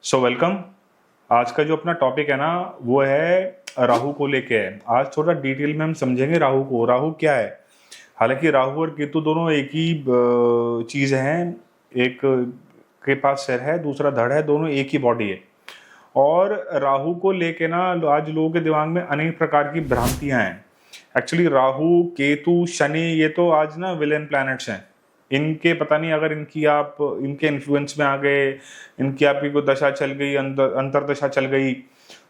So welcome. आज का जो अपना टॉपिक है ना वो है राहु को लेके है। आज थोड़ा डिटेल में हम समझेंगे राहु को। राहु क्या है? हालांकि राहु और केतु दोनों एक ही चीज हैं। एक के पास सिर है, दूसरा धड़ है, दोनों एक ही बॉडी है। और राहु को लेके ना आज लोगों के दिमाग में अनेक प्रकार की भ्रांतियां हैं। एक्चुअली राहु, केतु, शनि ये तो आज ना विलेन प्लैनेट्स हैं। इनके पता नहीं, अगर इनके इन्फ्लुएंस में आ गए, इनकी आपकी कोई दशा चल गई, अंतरदशा चल गई,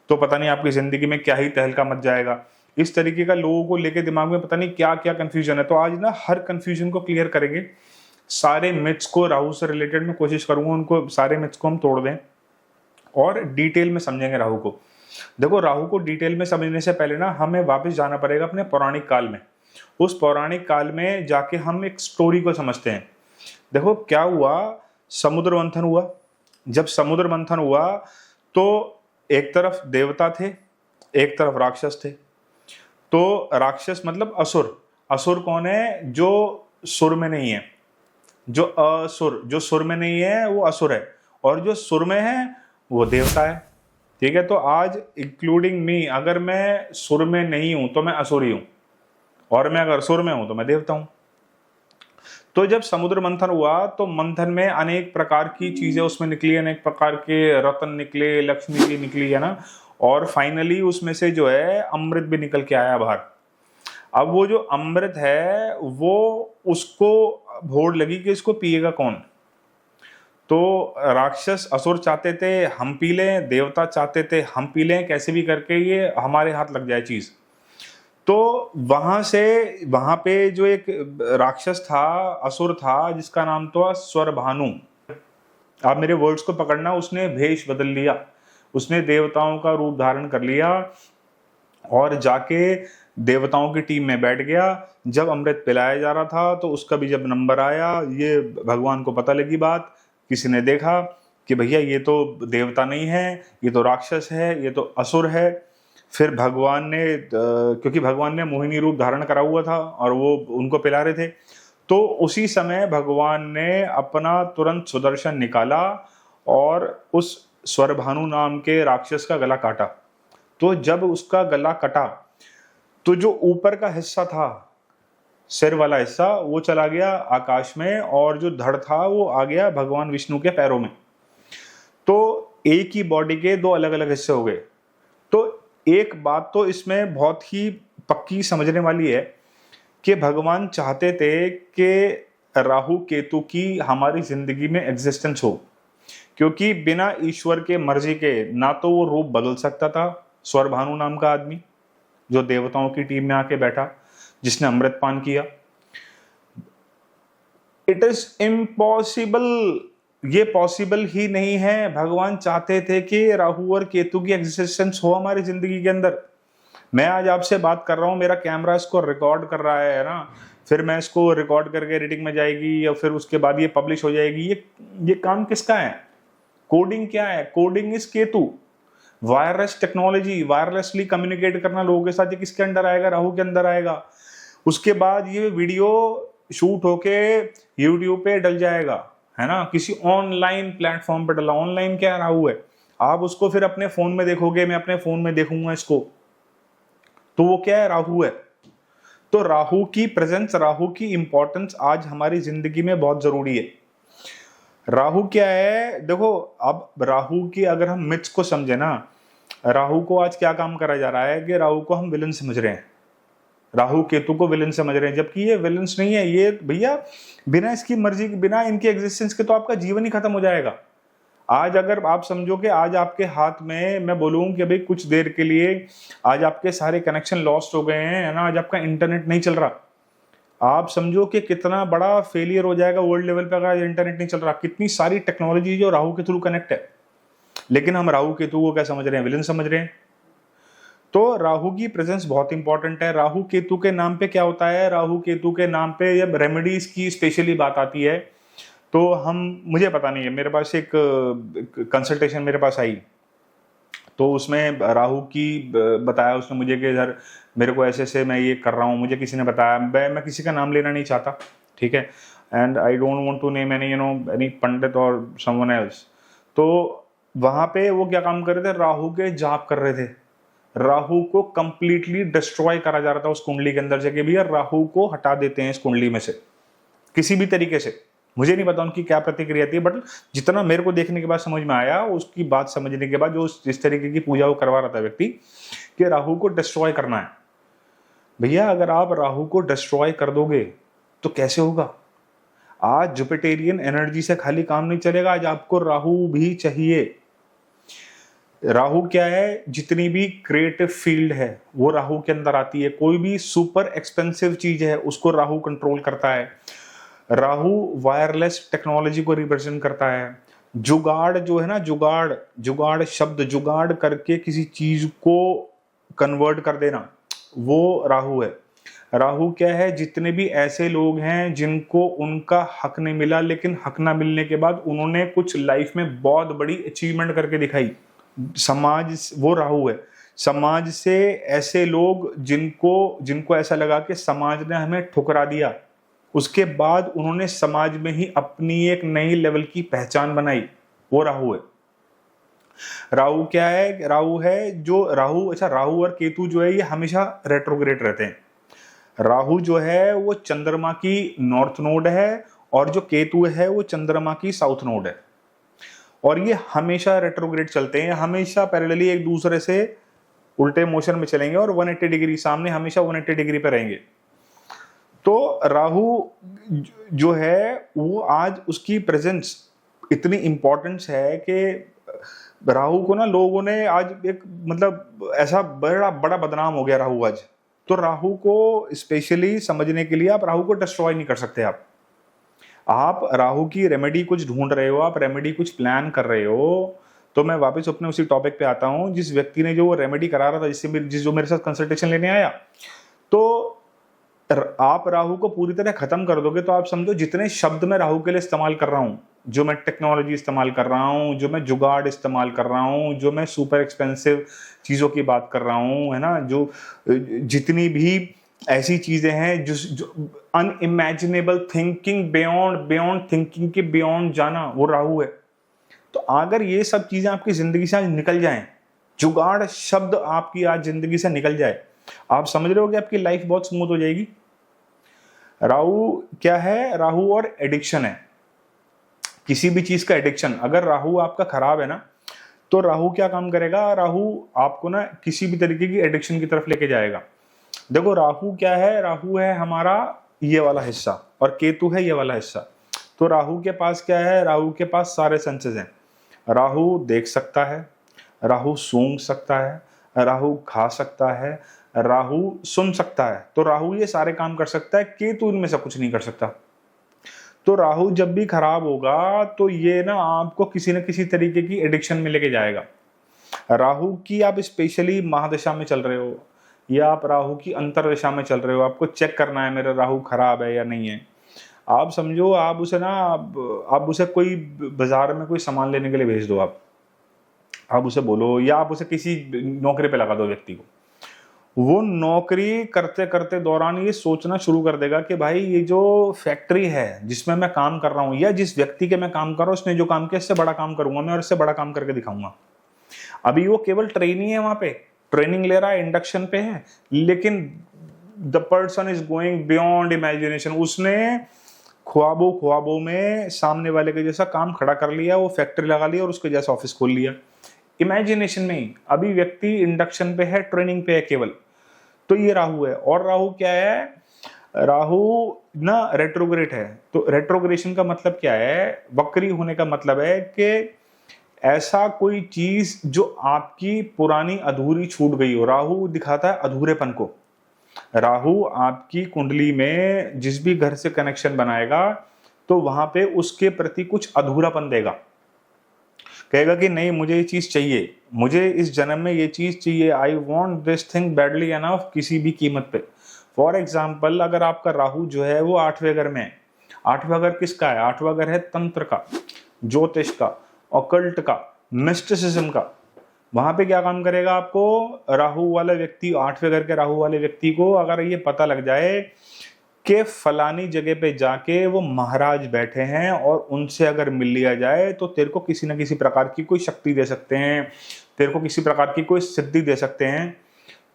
तो पता नहीं आपकी जिंदगी में क्या ही तहलका मच जाएगा। इस तरीके का लोगों को लेके दिमाग में पता नहीं क्या क्या कंफ्यूजन है। तो आज ना हर कंफ्यूजन को क्लियर करेंगे। सारे मिथ्स को राहु से रिलेटेड मैं कोशिश करूंगा उनको सारे मिथ्स को हम तोड़ दें और डिटेल में समझेंगे राहु को। देखो, राहु को डिटेल में समझने से पहले ना हमें वापस जाना पड़ेगा अपने पौराणिक काल में। उस पौराणिक काल में जाके हम एक स्टोरी को समझते हैं। देखो क्या हुआ, समुद्र मंथन हुआ। जब समुद्र मंथन हुआ तो एक तरफ देवता थे, एक तरफ राक्षस थे। तो राक्षस मतलब असुर। असुर कौन है? जो सुर में नहीं है, जो असुर, जो सुर में नहीं है वो असुर है, और जो सुर में है वो देवता है। ठीक है, तो आज इंक्लूडिंग मी, अगर मैं सुर में नहीं हूं तो मैं असुरी हूं, और मैं अगर सुर में हूं तो मैं देवता हूं। तो जब समुद्र मंथन हुआ तो मंथन में अनेक प्रकार की चीजें उसमें निकली, अनेक प्रकार के रत्न निकले, लक्ष्मी जी निकली, है ना। और फाइनली उसमें से जो है अमृत भी निकल के आया बाहर। अब वो जो अमृत है वो उसको भोड़ लगी कि इसको पिएगा कौन। तो राक्षस असुर चाहते थे हम पी लें, देवता चाहते थे हम पी लें, कैसे भी करके ये हमारे हाथ लग जाए चीज। तो वहां पे जो एक राक्षस था, असुर था, जिसका नाम था स्वरभानु। आप मेरे वर्ड्स को पकड़ना, उसने भेष बदल लिया, उसने देवताओं का रूप धारण कर लिया और जाके देवताओं की टीम में बैठ गया। जब अमृत पिलाया जा रहा था तो उसका भी जब नंबर आया, ये भगवान को पता लगी बात। किसी ने देखा कि भैया ये तो देवता नहीं है, ये तो राक्षस है, ये तो असुर है। फिर भगवान ने, क्योंकि भगवान ने मोहिनी रूप धारण करा हुआ था और वो उनको पिला रहे थे, तो उसी समय भगवान ने अपना तुरंत सुदर्शन निकाला और उस स्वरभानु नाम के राक्षस का गला काटा। तो जब उसका गला कटा तो जो ऊपर का हिस्सा था, सिर वाला हिस्सा, वो चला गया आकाश में, और जो धड़ था वो आ गया भगवान विष्णु के पैरों में। तो एक ही बॉडी के दो अलग अलग हिस्से हो गए। तो एक बात तो इसमें बहुत ही पक्की समझने वाली है कि भगवान चाहते थे कि राहु केतु की हमारी जिंदगी में एग्जिस्टेंस हो, क्योंकि बिना ईश्वर के मर्जी के ना तो वो रूप बदल सकता था। स्वरभानु नाम का आदमी जो देवताओं की टीम में आके बैठा, जिसने अमृत पान किया, इट इज इम्पॉसिबल, ये पॉसिबल ही नहीं है। भगवान चाहते थे कि राहु और केतु की एग्जिस्टेंस हो हमारी जिंदगी के अंदर। मैं आज आपसे बात कर रहा हूं, मेरा कैमरा इसको रिकॉर्ड कर रहा है ना, फिर मैं इसको रिकॉर्ड करके एडिटिंग में जाएगी या फिर उसके बाद ये पब्लिश हो जाएगी। ये काम किसका है? कोडिंग क्या है? Coding is Ketu. Wireless technology, wirelessly communicate करना लोगों के साथ, ये किसके अंदर आएगा? राहु के अंदर आएगा। उसके बाद ये वीडियो शूट होके यूट्यूब पे डल जाएगा, है ना, किसी ऑनलाइन प्लेटफॉर्म पे डला। ऑनलाइन क्या राहु है, आप उसको फिर अपने फोन में देखोगे, मैं अपने फोन में देखूंगा इसको, तो वो क्या है? राहु है। तो राहु की प्रेजेंस, राहु की इंपॉर्टेंस आज हमारी जिंदगी में बहुत जरूरी है। राहु क्या है? देखो, अब राहु की अगर हम मिथ्स को समझे ना, राहु को आज क्या काम करा जा रहा है कि राहु को हम विलन समझ रहे हैं, राहु केतु को विलन समझ रहे हैं, जबकि ये विलन्स नहीं है। ये भैया बिना इसकी मर्जी, बिना इनकी एग्जिस्टेंस के तो आपका जीवन ही खत्म हो जाएगा। आज अगर आप समझो कि आज आपके हाथ में, मैं बोलूं कि भाई कुछ देर के लिए आज आपके सारे कनेक्शन लॉस्ट हो गए हैं, है ना, आज आपका इंटरनेट नहीं चल रहा, आप समझो कि कितना बड़ा फेलियर हो जाएगा वर्ल्ड लेवल पे अगर इंटरनेट नहीं चल रहा। कितनी सारी टेक्नोलॉजी जो राहु के थ्रू कनेक्ट है, लेकिन हम राहु केतु को क्या समझ रहे हैं? विलन समझ रहे हैं। तो राहु की प्रेजेंस बहुत इंपॉर्टेंट है। राहु केतु के नाम पे क्या होता है? राहु केतु के नाम पे जब रेमेडीज की स्पेशली बात आती है तो मुझे पता नहीं है, मेरे पास एक कंसल्टेशन मेरे पास आई, तो उसमें राहु की बताया उसने मुझे कि यार मेरे को ऐसे से मैं ये कर रहा हूँ, मुझे किसी ने बताया। मैं किसी का नाम लेना नहीं चाहता, ठीक है, and I don't want to name any any pandit और समवन एल्स। तो वहां पे वो क्या काम कर रहे थे, राहु के जाप कर रहे थे। राहु को कंप्लीटली डिस्ट्रॉय करा जा रहा था उस कुंडली के अंदर से कि भैया राहु को हटा देते हैं इस कुंडली में से किसी भी तरीके से। मुझे नहीं पता उनकी क्या प्रतिक्रिया थी, बट जितना मेरे को देखने के बाद समझ में आया, उसकी बात समझने के बाद, जो जिस तरीके की पूजा वो करवा रहा था व्यक्ति, कि राहु को डिस्ट्रॉय करना है। भैया अगर आप राहु को डिस्ट्रॉय कर दोगे तो कैसे होगा? आज जुपिटेरियन एनर्जी से खाली काम नहीं चलेगा, आज आपको राहु भी चाहिए। राहु क्या है, जितनी भी क्रिएटिव फील्ड है वो राहु के अंदर आती है। कोई भी सुपर एक्सपेंसिव चीज है उसको राहु कंट्रोल करता है। राहु वायरलेस टेक्नोलॉजी को रिप्रेजेंट करता है। जुगाड़ जो है ना, जुगाड़, जुगाड़ शब्द, जुगाड़ करके किसी चीज को कन्वर्ट कर देना, वो राहु है। राहु क्या है, जितने भी ऐसे लोग हैं जिनको उनका हक नहीं मिला, लेकिन हक ना मिलने के बाद उन्होंने कुछ लाइफ में बहुत बड़ी अचीवमेंट करके दिखाई, समाज, वो राहु है। समाज से ऐसे लोग जिनको ऐसा लगा कि समाज ने हमें ठुकरा दिया, उसके बाद उन्होंने समाज में ही अपनी एक नई लेवल की पहचान बनाई, वो राहु है। राहु क्या है, राहु है जो राहु, अच्छा राहु और केतु जो है ये हमेशा रेट्रोग्रेड रहते हैं। राहु जो है वो चंद्रमा की नॉर्थ नोड है और जो केतु है वो चंद्रमा की साउथ नोड है, और ये हमेशा रेट्रोग्रेड चलते हैं, हमेशा पैरेलली एक दूसरे से उल्टे मोशन में चलेंगे और 180 डिग्री, सामने हमेशा 180 डिग्री पे रहेंगे। तो राहु जो है वो आज उसकी प्रेजेंस इतनी इंपॉर्टेंस है कि राहु को ना लोगों ने आज एक मतलब ऐसा बड़ा बड़ा बदनाम हो गया राहु आज। तो राहु को स्पेशली समझने के लिए आप राहु को डिस्ट्रॉय नहीं कर सकते। आप राहु की रेमेडी कुछ ढूंढ रहे हो, आप रेमेडी कुछ प्लान कर रहे हो, तो मैं वापस अपने उसी टॉपिक पे आता हूं। जिस व्यक्ति ने जो वो रेमेडी करा रहा था, जो मेरे साथ कंसल्टेशन लेने आया, तो आप राहु को पूरी तरह खत्म कर दोगे तो आप समझो जितने शब्द मैं राहु के लिए इस्तेमाल कर रहा हूं, जो मैं टेक्नोलॉजी इस्तेमाल कर रहा हूं, जो मैं जुगाड़ इस्तेमाल कर रहा हूं, जो मैं सुपर एक्सपेंसिव चीजों की बात कर रहा हूं, है ना, जो जितनी भी ऐसी चीजें हैं जो अनइमेजिनेबल थिंकिंग, बियॉन्ड थिंकिंग के बियॉन्ड जाना, वो राहु है। तो अगर ये सब चीजें आपकी जिंदगी से आज निकल जाएं, जुगाड़ शब्द आपकी आज जिंदगी से निकल जाए, आप समझ रहे हो कि आपकी लाइफ बहुत स्मूथ हो जाएगी। राहु क्या है, राहु और एडिक्शन है, किसी भी चीज का एडिक्शन। अगर राहु आपका खराब है ना, तो राहु क्या काम करेगा, राहु आपको ना किसी भी तरीके की एडिक्शन की तरफ लेके जाएगा। देखो राहु क्या है, राहु है हमारा ये वाला हिस्सा और केतु है ये वाला हिस्सा। तो राहु के पास क्या है, राहु के पास सारे सेंसेस हैं। राहु देख सकता है, राहु सूंघ सकता है, राहु खा सकता है, राहु सुन सकता है। तो राहु ये सारे काम कर सकता है, केतु इनमें से कुछ नहीं कर सकता। तो राहु जब भी खराब होगा तो ये ना आपको किसी न किसी तरीके की एडिक्शन में लेके जाएगा। राहु की आप स्पेशली महादशा में चल रहे हो या आप राहु की अंतरदशा में चल रहे हो, आपको चेक करना है मेरा राहु खराब है या नहीं है। आप समझो आप उसे ना आप उसे कोई बाजार में कोई सामान लेने के लिए भेज दो, आप उसे बोलो, या आप उसे किसी नौकरी पे लगा दो व्यक्ति को, वो नौकरी करते करते दौरान ये सोचना शुरू कर देगा कि भाई ये जो फैक्ट्री है जिसमें मैं काम कर रहा हूँ या जिस व्यक्ति के मैं काम कर रहा हूँ उसने जो काम किया इससे बड़ा काम करूंगा मैं और इससे बड़ा काम करके दिखाऊंगा। अभी वो केवल ट्रेनी है, वहां पे ट्रेनिंग ले रहा है, इंडक्शन पे है, लेकिन the person is going beyond imagination. उसने ख्वाबों में सामने वाले के जैसा काम खड़ा कर लिया, वो फैक्ट्री लगा लिया और उसके जैसा ऑफिस खोल लिया इमेजिनेशन में ही। अभी व्यक्ति इंडक्शन पे है, ट्रेनिंग पे है केवल। तो ये राहु है। और राहु क्या है, राहु ना रेट्रोग्रेड है। तो रेट्रोग्रेशन का मतलब क्या है, वक्री होने का मतलब है कि ऐसा कोई चीज जो आपकी पुरानी अधूरी छूट गई हो। राहु दिखाता है अधूरेपन को। राहु आपकी कुंडली में जिस भी घर से कनेक्शन बनाएगा तो वहां पे उसके प्रति कुछ अधूरापन देगा, कहेगा कि नहीं मुझे ये चीज चाहिए, मुझे इस जन्म में ये चीज चाहिए, I want this thing badly enough, किसी भी कीमत पे। फॉर एग्जाम्पल अगर आपका राहु जो है वो 8वें घर में है, 8वां घर किसका है, 8वां घर है तंत्र का, ज्योतिष का, ऑकल्ट का, मिस्टिसिज्म का। वहां पे क्या काम करेगा आपको, राहु वाले व्यक्ति, 8वें घर के राहु वाले व्यक्ति को अगर ये पता लग जाए कि फलानी जगह पे जाके वो महाराज बैठे हैं और उनसे अगर मिल लिया जाए तो तेरे को किसी ना किसी प्रकार की कोई शक्ति दे सकते हैं, तेरे को किसी प्रकार की कोई सिद्धि दे सकते हैं।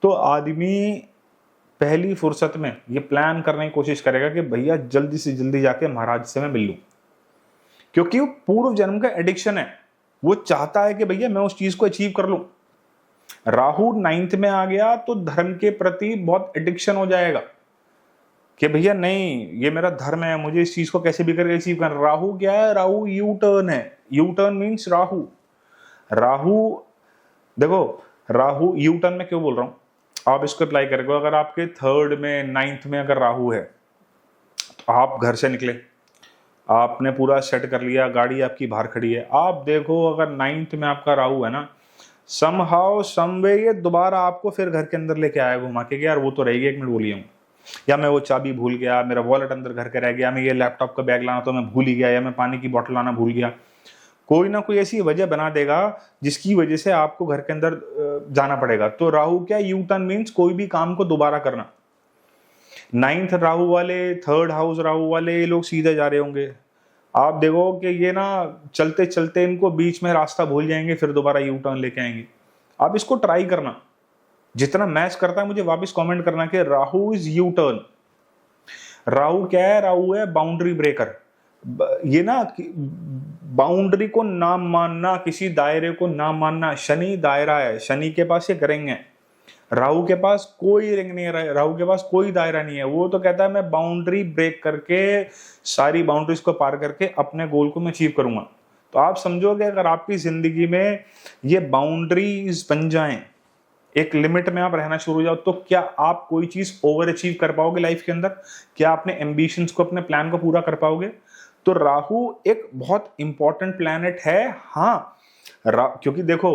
तो आदमी पहली फुर्सत में ये प्लान करने की कोशिश करेगा कि भैया जल्दी से जल्दी जाके महाराज से मैं मिल लूं, क्योंकि वो पूर्व जन्म का एडिक्शन है। वो चाहता है कि भैया मैं उस चीज को अचीव कर लूं। राहु 9th में आ गया तो धर्म के प्रति बहुत एडिक्शन हो जाएगा कि भैया नहीं, ये मेरा धर्म है, मुझे इस चीज को कैसे भी करके अचीव करना। राहु क्या है? राहु यू टर्न है। U turn means Rahu. Rahu देखो, राहु यू टर्न में क्यों बोल रहा हूं, आप इसको अप्लाई करेंगे। अगर आपके 3rd में 9th में अगर राहु है तो आप घर से निकले, आपने पूरा सेट कर लिया, गाड़ी आपकी बाहर खड़ी है, आप देखो अगर 9th में आपका राहु है ना, समहाउ समवे ये दोबारा आपको फिर घर के अंदर लेके आया घुमा के, यार वो तो रहेगी, 1 मिनट बोलिए हूँ, या मैं वो चाबी भूल गया, मेरा वॉलेट अंदर घर के रह गया, मैं ये लैपटॉप का बैग लाना तो मैं भूल ही गया, या मैं पानी की बोतल लाना भूल गया। कोई ना कोई ऐसी वजह बना देगा जिसकी वजह से आपको घर के अंदर जाना पड़ेगा। तो राहु क्या? यू टर्न मीन्स कोई भी काम को दोबारा करना। 9th राहु वाले, 3rd हाउस राहु वाले, ये लोग सीधे जा रहे होंगे। आप देखो कि ये ना चलते चलते इनको बीच में रास्ता भूल जाएंगे, फिर दोबारा यू टर्न लेके आएंगे। आप इसको ट्राई करना, जितना मैच करता है मुझे वापस कमेंट करना कि Rahu is U turn. Rahu क्या है? राहु है बाउंड्री ब्रेकर। ये ना बाउंड्री को ना मानना, किसी दायरे को ना मानना। शनि दायरा है, शनि के पास एक रिंग है, राहु के पास कोई रिंग नहीं है, राहु के पास कोई दायरा नहीं है। वो तो कहता है मैं बाउंड्री ब्रेक करके, सारी बाउंड्रीज को पार करके अपने गोल को मैं अचीव करूंगा। तो आप समझो कि अगर आपकी जिंदगी में ये बाउंड्रीज बन जाएं, एक लिमिट में आप रहना शुरू हो जाओ, तो क्या आप कोई चीज ओवर अचीव कर पाओगे लाइफ के अंदर? क्या अपने एम्बिशंस को, अपने प्लान को पूरा कर पाओगे? तो राहु एक बहुत इंपॉर्टेंट प्लैनेट है। हाँ, क्योंकि देखो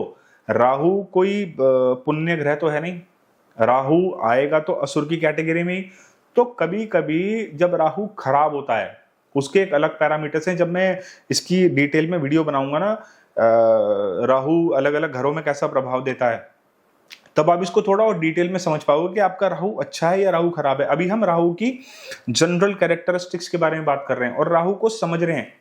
राहु कोई पुण्य ग्रह तो है नहीं, राहु आएगा तो असुर की कैटेगरी में ही। तो कभी कभी जब राहु खराब होता है, उसके एक अलग पैरामीटर्स हैं, जब मैं इसकी डिटेल में वीडियो बनाऊंगा ना, राहु अलग अलग घरों में कैसा प्रभाव देता है, तब आप इसको थोड़ा और डिटेल में समझ पाओगे कि आपका राहु अच्छा है या राहु खराब है। अभी हम राहु की जनरल कैरेक्टरिस्टिक्स के बारे में बात कर रहे हैं और राहु को समझ रहे हैं।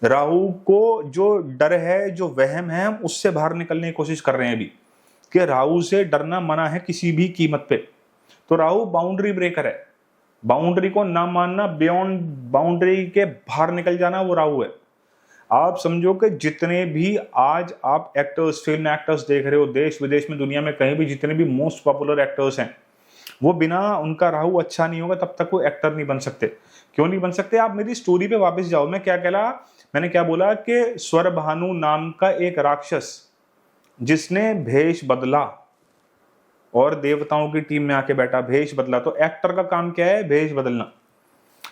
राहु को जो डर है, जो वहम है, हम उससे बाहर निकलने की कोशिश कर रहे हैं अभी, कि राहु से डरना मना है किसी भी कीमत पे। तो राहु बाउंड्री ब्रेकर है, बाउंड्री को ना मानना, बियॉन्ड बाउंड्री के बाहर निकल जाना, वो राहु है। आप समझो कि जितने भी आज आप एक्टर्स, फिल्म एक्टर्स देख रहे हो, देश विदेश में, दुनिया में कहीं भी, जितने भी मोस्ट पॉपुलर एक्टर्स हैं, वो बिना उनका राहु अच्छा नहीं होगा तब तक वो एक्टर नहीं बन सकते। क्यों नहीं बन सकते? आप मेरी स्टोरी पे वापस जाओ। मैंने क्या बोला कि स्वरभानु नाम का एक राक्षस जिसने भेष बदला और देवताओं की टीम में आके बैठा, भेष बदला। तो एक्टर का काम क्या है? भेष बदलना।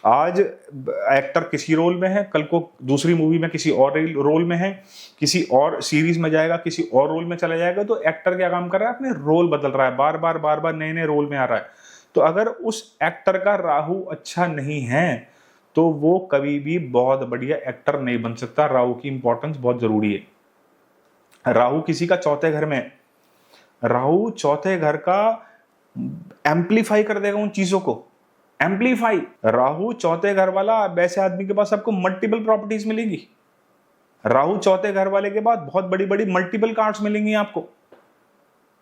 आज एक्टर किसी रोल में है, कल को दूसरी मूवी में किसी और रोल में है, किसी और सीरीज में जाएगा, किसी और रोल में चला जाएगा। तो एक्टर क्या काम कर रहा है? अपने रोल बदल रहा है, बार बार नए नए रोल में आ रहा है। तो अगर उस एक्टर का राहु अच्छा नहीं है तो वो कभी भी बहुत बढ़िया एक्टर नहीं बन सकता। राहु की इंपॉर्टेंस बहुत जरूरी है। राहु किसी का 4थे घर में, राहु 4थे घर का एम्पलीफाई कर देगा उन चीजों को, एम्पलीफाई। राहु 4थे घर वाला, वैसे आदमी के पास आपको मल्टीपल प्रॉपर्टीज मिलेंगी। राहु 4थे घर वाले के बाद बहुत बड़ी बड़ी मल्टीपल कार्ड्स मिलेंगी आपको।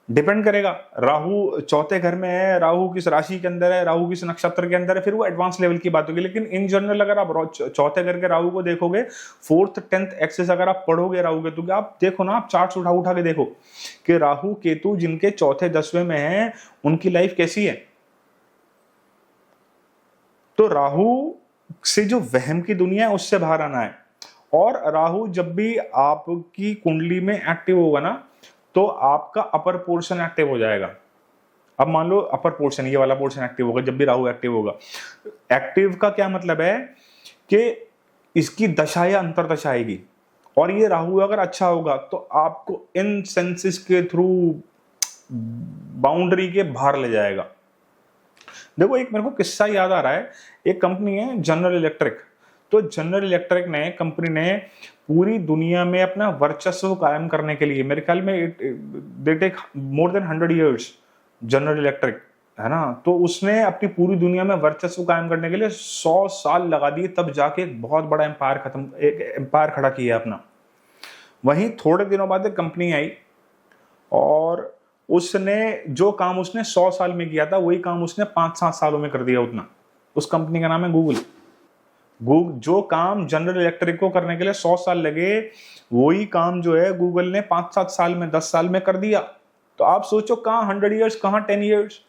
डिपेंड करेगा राहु 4थे घर में है, राहु किस राशि के अंदर है, राहु किस नक्षत्र के अंदर है, फिर वो एडवांस लेवल की बात होगी। लेकिन इन जनरल अगर आप 4थे घर के राहु को देखोगे, 4th 10th एक्सेस अगर आप पढ़ोगे राहु के, तो आप देखो ना, आप चार्ट्स उठा के देखो कि राहु केतु जिनके 4थे 10वें में है उनकी लाइफ कैसी है। तो राहु से जो वहम की दुनिया है उससे बाहर आना है। और राहु जब भी आपकी कुंडली में एक्टिव होगा ना, तो आपका अपर पोर्शन एक्टिव हो जाएगा। अब मान लो अपर पोर्शन, ये वाला पोर्शन एक्टिव होगा जब भी राहु एक्टिव होगा। एक्टिव का क्या मतलब है कि इसकी दशा या अंतरदशा आएगी, और ये राहु अगर अच्छा होगा तो आपको इन सेंसेस के थ्रू बाउंड्री के बाहर ले जाएगा। देखो, एक मेरे को किस्सा याद आ रहा है। एक कंपनी है जनरल इलेक्ट्रिक। तो जनरल इलेक्ट्रिक ने, कंपनी ने पूरी दुनिया में अपना वर्चस्व कायम करने के लिए, मेरे ख्याल में they take more than 100 years, general electric है ना। तो उसने अपनी पूरी दुनिया में वर्चस्व कायम करने के लिए 100 साल लगा दिए, तब जाके एक बहुत बड़ा एक एम्पायर खड़ा किया अपना। वहीं थोड़े दिनों बाद एक कंपनी आई और उसने जो काम उसने 100 साल में किया था वही काम उसने 5-7 सालों में कर दिया उतना। उस कंपनी का नाम है गूगल। जो काम जनरल इलेक्ट्रिक को करने के लिए 100 साल लगे, वही काम जो है गूगल ने 5-7 साल में, 10 साल में कर दिया। तो आप सोचो कहाँ 100 ईयर्स, कहाँ 10 ईयर्स।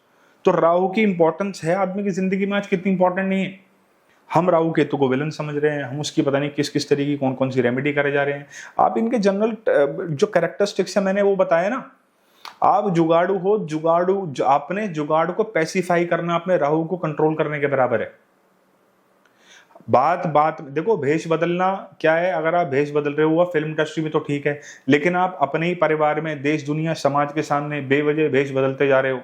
तो राहु की इंपॉर्टेंस है आदमी की जिंदगी में आज कितनी इंपॉर्टेंट नहीं है। हम राहु केतु को विलन समझ रहे हैं, हम उसकी पता नहीं किस किस तरीके की कौन कौन सी रेमेडी करे जा रहे हैं। आप इनके जनरल जो कैरेक्टरिस्टिक्स है मैंने वो बताया ना। आप जुगाड़ू हो, आपने जुगाड़ को पैसिफाई करना अपने राहु को कंट्रोल करने के बराबर है। बात देखो, भेष बदलना क्या है, अगर आप भेष बदल रहे हो फिल्म इंडस्ट्री में तो ठीक है, लेकिन आप अपने ही परिवार में, देश दुनिया समाज के सामने बेवजह भेष बदलते जा रहे हो,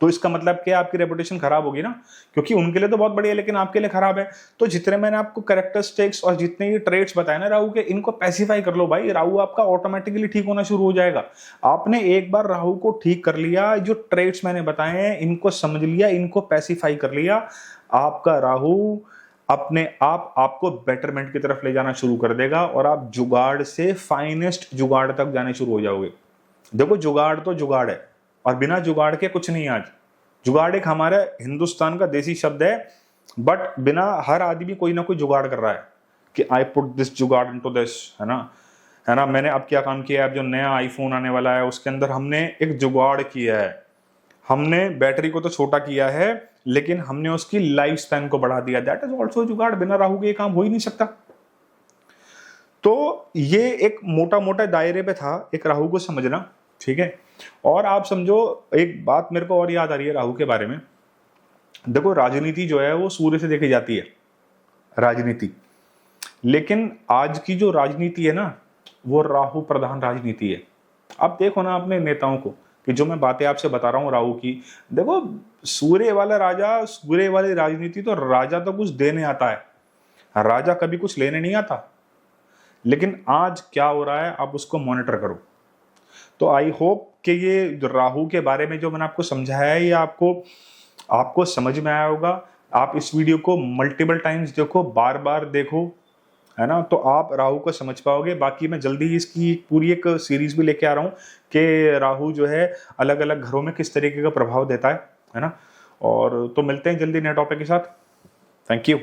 तो इसका मतलब क्या, आपकी रेपुटेशन खराब होगी ना। क्योंकि उनके लिए तो बहुत बढ़िया, लेकिन आपके लिए खराब है। तो जितने मैंने आपको कैरेक्टरिस्टिक्स और जितने ये ट्रेट्स बताए ना राहु के, इनको पैसिफाई कर लो भाई, राहु आपका ऑटोमेटिकली ठीक होना शुरू हो जाएगा। आपने एक बार राहु को ठीक कर लिया, जो ट्रेट्स मैंने बताए हैं इनको समझ लिया, इनको पैसिफाई कर लिया, आपका राहु अपने आप आपको बेटरमेंट की तरफ ले जाना शुरू कर देगा और आप जुगाड़ से फाइनेस्ट जुगाड़ तक जाने शुरू हो जाओगे। देखो, जुगाड़ तो जुगाड़ है और बिना जुगाड़ के कुछ नहीं। आज जुगाड़ एक हमारे हिंदुस्तान का देसी शब्द है, बट बिना, हर आदमी कोई ना कोई जुगाड़ कर रहा है कि आई पुट दिस जुगाड़ इनटू दिस, है ना। मैंने अब क्या काम किया है, अब जो नया आईफोन आने वाला है उसके अंदर हमने एक जुगाड़ किया है। हमने बैटरी को तो छोटा किया है, लेकिन हमने उसकी लाइफ स्पैन को बढ़ा दिया। दैट इज ऑल्सो जुगाड़। बिना राहु के ये काम हो ही नहीं सकता। तो ये एक मोटा मोटा दायरे पे था एक राहु को समझना, ठीक है। और आप समझो, एक बात मेरे को और याद आ रही है राहु के बारे में। देखो, राजनीति जो है वो सूर्य से देखी जाती है, राजनीति। लेकिन आज की जो राजनीति है ना, वो राहु प्रधान राजनीति है। अब देखो ना अपने नेताओं को, कि जो मैं बातें आपसे बता रहा हूँ राहु की, देखो सूर्य वाला राजा, सूर्य वाली राजनीति, तो राजा तो कुछ देने आता है, राजा कभी कुछ लेने नहीं आता। लेकिन आज क्या हो रहा है, आप उसको मॉनिटर करो। तो आई होप कि ये जो राहु के बारे में जो मैंने आपको समझाया है, ये आपको समझ में आया होगा। आप इस वीडियो को मल्टीपल टाइम्स देखो, बार बार देखो, है ना, तो आप राहु को समझ पाओगे। बाकी मैं जल्दी ही इसकी पूरी एक सीरीज भी लेके आ रहा हूँ कि राहु जो है अलग अलग घरों में किस तरीके का प्रभाव देता है ना। और तो मिलते हैं जल्दी नए टॉपिक के साथ। Thank you.